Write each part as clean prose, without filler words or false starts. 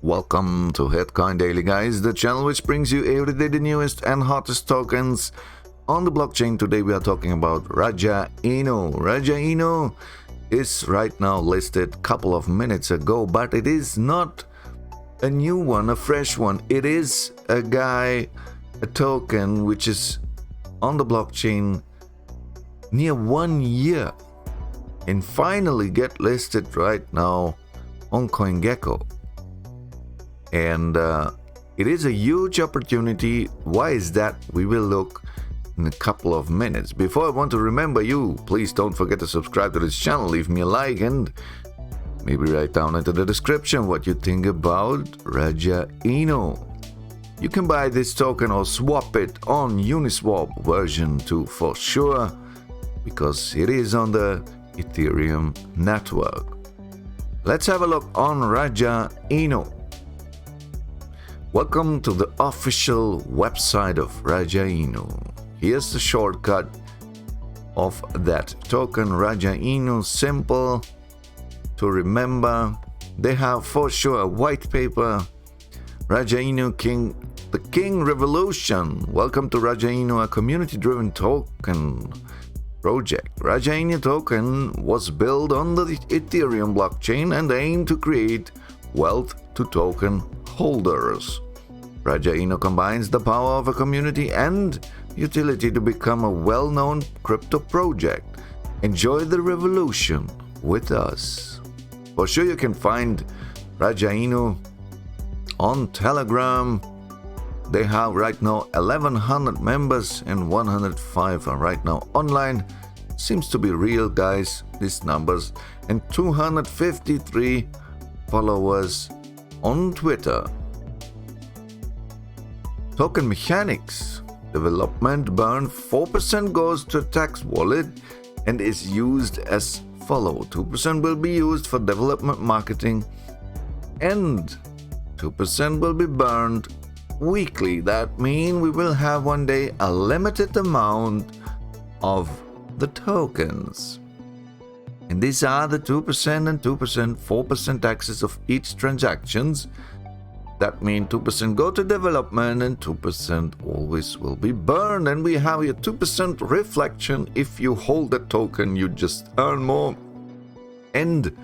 Welcome to Hitcoin Daily, guys, the channel which brings you every day the newest and hottest tokens on the blockchain. Today we are talking about RAJAINU. RAJAINU is right now listed a couple of minutes ago, but it is not a new one, a fresh one. It is a token which is on the blockchain near 1 year and finally get listed right now on CoinGecko. And it is a huge opportunity. Why is that? We will look in a couple of minutes. Before I want to remember you, please don't forget to subscribe to this channel, leave me a like, and maybe write down into the description what you think about RAJAINU. You can buy this token or swap it on Uniswap version 2 for sure, because it is on the Ethereum network. Let's have a look on RAJAINU. Welcome to the official website of RAJAINU. Here's the shortcut of that token, RAJAINU. Simple to remember. They have for sure a white paper. RAJAINU the King Revolution. Welcome to RAJAINU, a community-driven token project. RAJAINU token was built on the Ethereum blockchain and aimed to create wealth to token holders. RAJAINU combines the power of a community and utility to become a well-known crypto project. Enjoy the revolution with us. For sure, you can find RAJAINU on Telegram. They have right now 1,100 members and 105 are right now online. Seems to be real, guys, these numbers. And 253 followers on Twitter. TokenMetrics development burn 4% goes to tax wallet and is used as follow. 2% will be used for development marketing and 2% will be burned weekly. That means we will have one day a limited amount of the tokens. And these are the 2% and 2%, 4% taxes of each transactions. That means 2% go to development and 2% always will be burned. And we have here 2% reflection. If you hold the token, you just earn more. And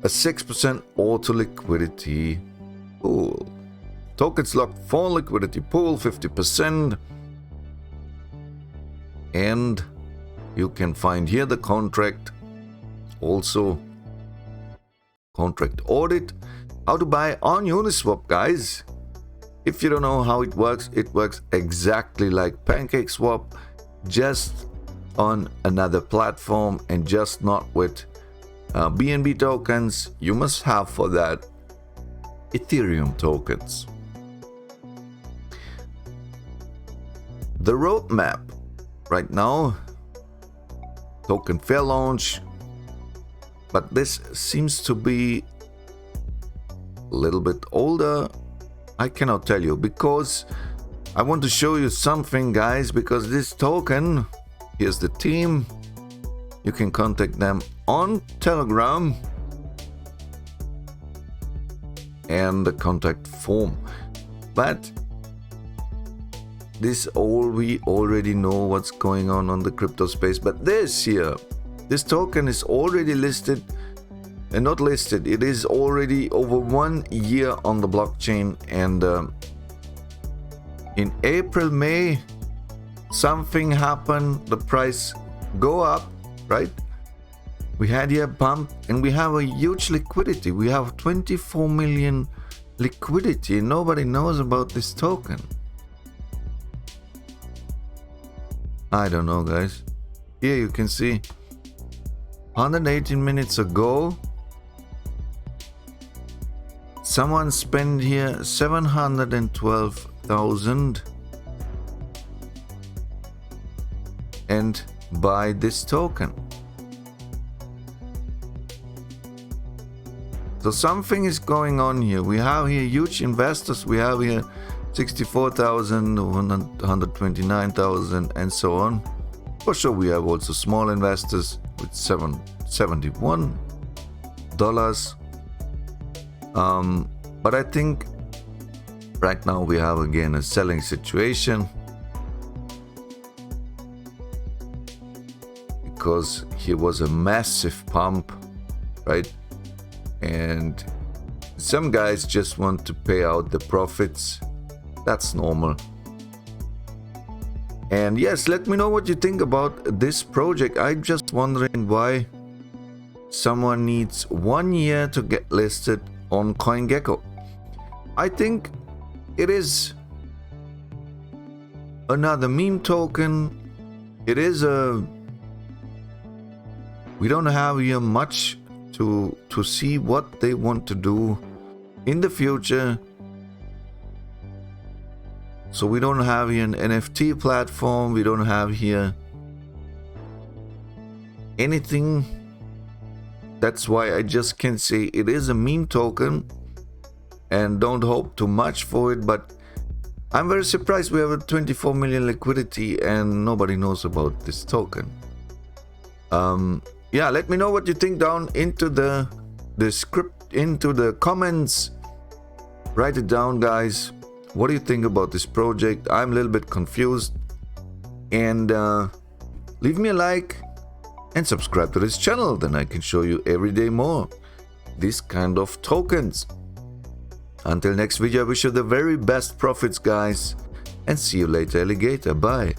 a 6% auto liquidity pool. Tokens locked for liquidity pool, 50%. And you can find here the contract. Also, contract audit. How to buy on Uniswap, guys. If you don't know how it works exactly like PancakeSwap, just on another platform and just not with BNB tokens. You must have for that Ethereum tokens. The roadmap right now, token fair launch, but this seems to be a little bit older. I cannot tell you because I want to show you something, guys, because this token, here's the team. You can contact them on Telegram and the contact form. But this we already know what's going on the crypto space. But this token is already listed. And not listed, it is already over 1 year on the blockchain, and in April, May, something happened, the price go up, right? We had here a bump and we have a huge liquidity. We have 24 million liquidity. Nobody knows about this token. I don't know, guys. Here you can see 118 minutes ago, someone spent here 712,000 and buy this token. So something is going on here. We have here huge investors. We have here 64,000, 129,000 and so on. For sure we have also small investors with $71. But I think right now we have again a selling situation, because here was a massive pump, right? And some guys just want to pay out the profits. That's normal. And yes, let me know what you think about this project. I'm just wondering why someone needs 1 year to get listed on CoinGecko. I think it is another meme token. It is we don't have here much to see what they want to do in the future. So we don't have here an NFT platform. We don't have here anything. That's why I just can say it is a meme token, and don't hope too much for it. But I'm very surprised we have a 24 million liquidity and nobody knows about this token. Yeah, let me know what you think down into the script, into the comments. Write it down, guys. What do you think about this project? I'm a little bit confused. And leave me a like and subscribe to this channel, then I can show you every day more this kind of tokens. Until next video, I wish you the very best profits, guys, and see you later, alligator. Bye.